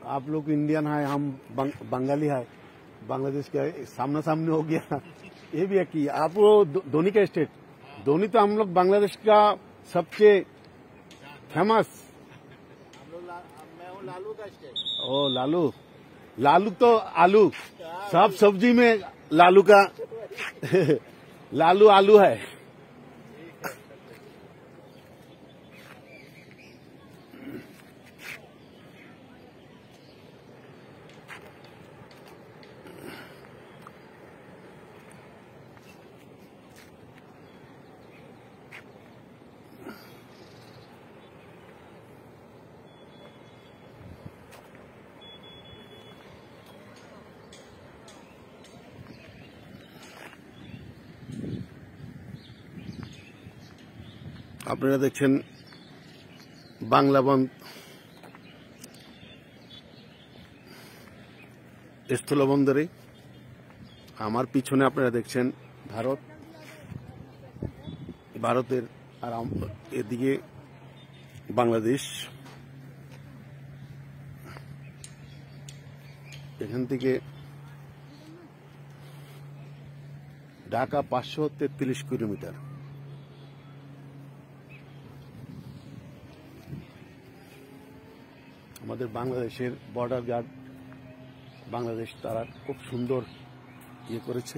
आप लोग इंडियन है, हम बंगाली है, बांग्लादेश का सामना सामने हो गया। ये भी है कि आप वो धोनी का स्टेट, धोनी तो हम लोग बांग्लादेश का सबसे फेमस। मैं हूँ लालू का स्टेट। ओ लालू, लालू तो आलू, सब सब्जी में लालू का लालू आलू है। আপনারা দেখছেন বাংলা বন্ধ স্থলবন্দরে। আমার পিছনে আপনারা দেখছেন ভারত, ভারতের আর এদিকে বাংলাদেশ। এখান থেকে ঢাকা 533 কিলোমিটার। আমাদের বাংলাদেশের বর্ডার গার্ড বাংলাদেশ তারা খুব সুন্দর ইয়ে করেছে।